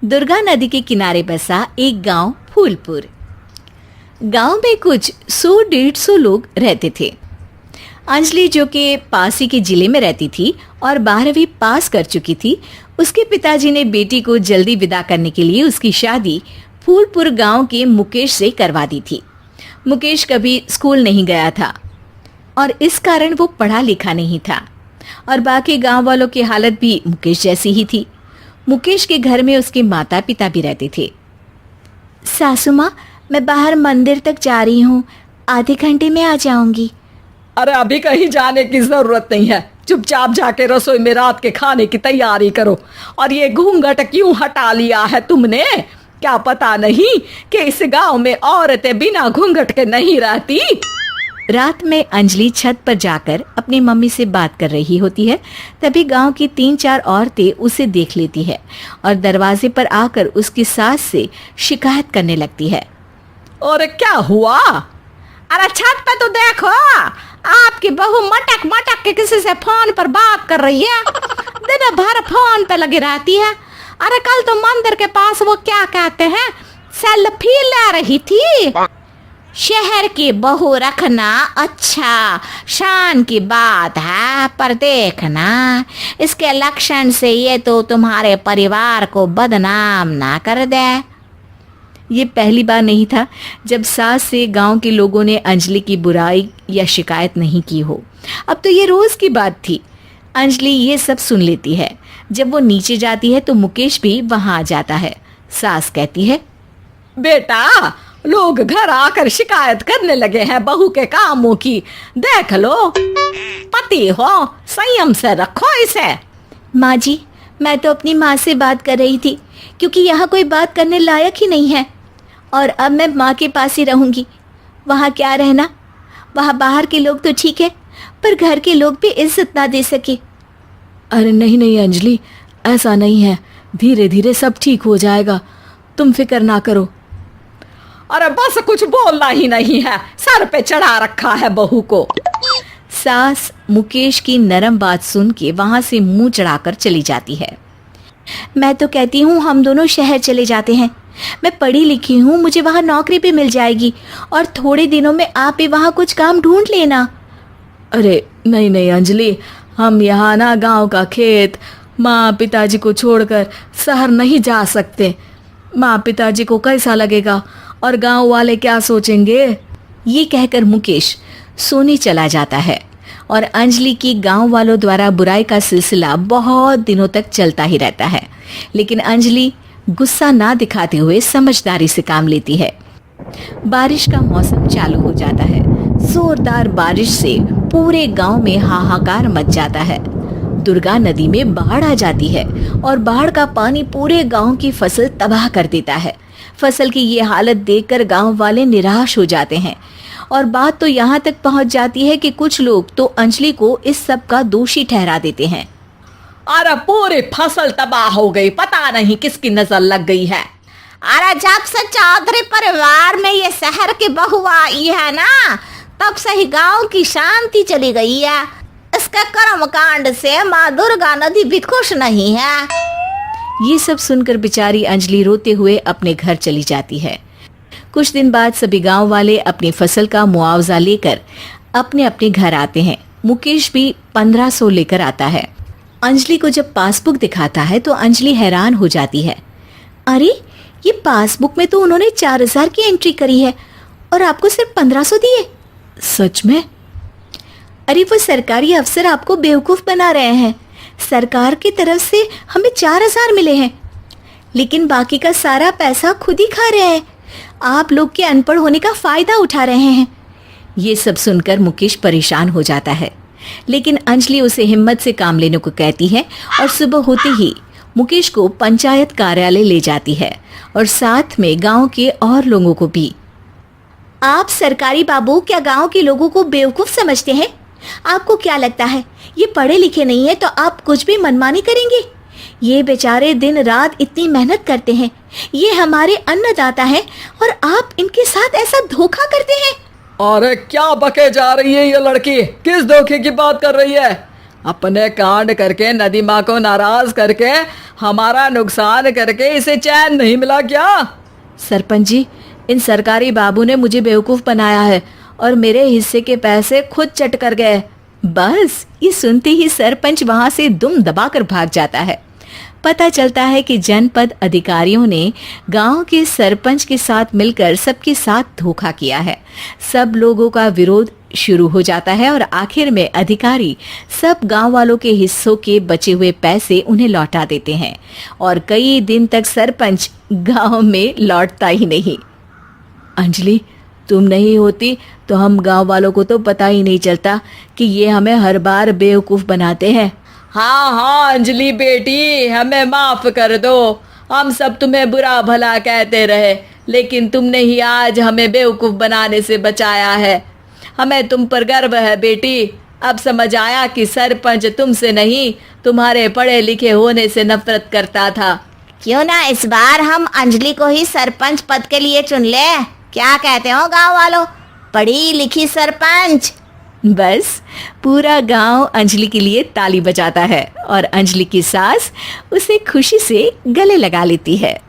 दुर्गा नदी के किनारे बसा एक गांव फूलपुर। गांव में कुछ 100-150 लोग रहते थे। अंजलि, जो कि पास ही के जिले में रहती थी और 12वीं पास कर चुकी थी, उसके पिताजी ने बेटी को जल्दी विदा करने के लिए उसकी शादी फूलपुर गांव के मुकेश से करवा दी थी। मुकेश कभी स्कूल नहीं गया था और इस कारण वो पढ़ा लिखा नहीं था और बाकी गांव वालों की हालत भी मुकेश जैसी ही थी। मुकेश के घर में उसके माता पिता भी रहते थे। सासू माँ, मैं बाहर मंदिर तक जा रही हूँ, आधे घंटे में आ जाऊंगी। अरे अभी कहीं जाने की जरूरत नहीं है, चुपचाप जाके रसोई में रात के खाने की तैयारी करो। और ये घूंघट क्यों हटा लिया है तुमने? क्या पता नहीं कि इस गांव में औरतें बिना घूंघट के नहीं रहती? रात में अंजलि छत पर जाकर अपनी मम्मी से बात कर रही होती है। तभी गांव की 3-4 औरतें उसे देख लेती है और दरवाजे पर आकर उसकी सास से शिकायत करने लगती है। और क्या हुआ? अरे छत पे तो देखो, आपकी बहू मटक मटक के किसी से फोन पर बात कर रही है। दिन भर फोन पे लगी रहती है। अरे कल तो मंदिर के पास वो क्या कहते हैं, सेल्फी ले रही थी। शहर की बहू रखना अच्छा शान की बात है, पर देखना इसके लक्षण से ये तो तुम्हारे परिवार को बदनाम ना कर दे। ये पहली बार नहीं था जब सास से गांव के लोगों ने अंजलि की बुराई या शिकायत नहीं की हो। अब तो ये रोज की बात थी। अंजलि ये सब सुन लेती है। जब वो नीचे जाती है तो मुकेश भी वहां आ जाता है। सास कहती है, बेटा, लोग घर आकर शिकायत करने लगे हैं बहू के कामों की, देख लो। पति हो, संयम से रखो इसे। माँ जी, मैं तो अपनी माँ से बात कर रही थी, क्योंकि यहाँ कोई बात करने लायक ही नहीं है और अब मैं माँ के पास ही रहूंगी। वहाँ क्या रहना, वहाँ बाहर के लोग तो ठीक है, पर घर के लोग भी इज्जत ना दे सके। अरे नहीं नहीं अंजलि, ऐसा नहीं है, धीरे धीरे सब ठीक हो जाएगा, तुम फिक्र ना करो। अरे बस कुछ बोलना ही नहीं है, सर पे चढ़ा रखा है बहू को। सास मुकेश की नरम बात सुन के वहां से मुंह चढ़ाकर चली जाती है। मैं तो कहती हूँ हम दोनों शहर चले जाते हैं। मैं पढ़ी लिखी हूँ, मुझे वहाँ नौकरी भी मिल जाएगी और थोड़े दिनों में आप भी वहाँ कुछ काम ढूंढ लेना। अरे नहीं नहीं अंजलि, हम यहाँ ना गांव का खेत, माँ पिताजी को छोड़कर शहर नहीं जा सकते। माँ पिताजी को कैसा लगेगा और गांव वाले क्या सोचेंगे? ये कहकर मुकेश सोने चला जाता है और अंजलि की गांव वालों द्वारा बुराई का सिलसिला बहुत दिनों तक चलता ही रहता है। लेकिन अंजलि गुस्सा ना दिखाते हुए समझदारी से काम लेती है। बारिश का मौसम चालू हो जाता है। जोरदार बारिश से पूरे गांव में हाहाकार मच जाता है। दुर्गा नदी में बाढ़ आ जाती है और बाढ़ का पानी पूरे गांव की फसल तबाह कर देता है। फसल की ये हालत देखकर गांव वाले निराश हो जाते हैं और बात तो यहाँ तक पहुँच जाती है कि कुछ लोग तो अंजलि को इस सब का दोषी ठहरा देते हैं। अरे पूरी फसल तबाह हो गई, पता नहीं किसकी नजर लग गई है। अरे जब से चौधरी परिवार में ये शहर की बहू आई है ना, तब से ही गांव की शांति चली गई है। इसके कर्म कांड से माँ दुर्गा नदी भी खुश नहीं है। ये सब सुनकर बेचारी अंजलि रोते हुए अपने घर चली जाती है। कुछ दिन बाद सभी गांव वाले अपनी फसल का मुआवजा लेकर अपने अपने घर आते हैं। मुकेश भी 1500 लेकर आता है। अंजलि को जब पासबुक दिखाता है तो अंजलि हैरान हो जाती है। अरे, ये पासबुक में तो उन्होंने 4000 की एंट्री करी है और आपको सिर्फ 1500 दिए। सच में? अरे वो सरकारी अफसर आपको बेवकूफ बना रहे हैं। सरकार की तरफ से हमें 4000 मिले हैं, लेकिन बाकी का सारा पैसा खुद ही खा रहे हैं। आप लोग के अनपढ़ होने का फायदा उठा रहे हैं। ये सब सुनकर मुकेश परेशान हो जाता है, लेकिन अंजलि उसे हिम्मत से काम लेने को कहती है और सुबह होते ही मुकेश को पंचायत कार्यालय ले जाती है और साथ में गांव के और लोगों को भी। आप सरकारी बाबू क्या गांव के लोगों को बेवकूफ समझते हैं? आपको क्या लगता है ये पढ़े लिखे नहीं है तो आप कुछ भी मनमानी करेंगे? ये बेचारे दिन रात इतनी मेहनत करते हैं, ये हमारे अन्नदाता हैं और आप इनके साथ ऐसा धोखा करते हैं। अरे क्या बके जा रही है ये लड़की, किस धोखे की बात कर रही है? अपने कांड करके नदी माँ को नाराज करके हमारा नुकसान करके इसे चैन नहीं मिला क्या? सरपंच जी, इन सरकारी बाबू ने मुझे बेवकूफ बनाया है और मेरे हिस्से के पैसे खुद चट कर गए। बस ये सुनते ही सरपंच वहां से दुम दबाकर भाग जाता है। पता चलता है कि जनपद अधिकारियों ने गांव के सरपंच के साथ मिलकर सबके साथ धोखा किया है। सब लोगों का विरोध शुरू हो जाता है और आखिर में अधिकारी सब गांव वालों के हिस्सों के बचे हुए पैसे उन्हें लौटा देते हैं और कई दिन तक सरपंच गांव में लौटता ही नहीं। अंजलि, तुम नहीं होती तो हम गांव वालों को तो पता ही नहीं चलता कि ये हमें हर बार बेवकूफ बनाते हैं। हाँ हाँ अंजलि बेटी, हमें माफ कर दो। हम सब तुम्हें बुरा भला कहते रहे, लेकिन तुमने ही आज हमें बेवकूफ बनाने से बचाया है। हमें तुम पर गर्व है बेटी। अब समझ आया कि सरपंच तुमसे नहीं, तुम्हारे पढ़े लिखे होने से नफरत करता था। क्यों ना इस बार हम अंजलि को ही सरपंच पद के लिए चुन ले? क्या कहते हो गांव वालों? पढ़ी लिखी सरपंच। बस पूरा गांव अंजलि के लिए ताली बजाता है और अंजलि की सास उसे खुशी से गले लगा लेती है।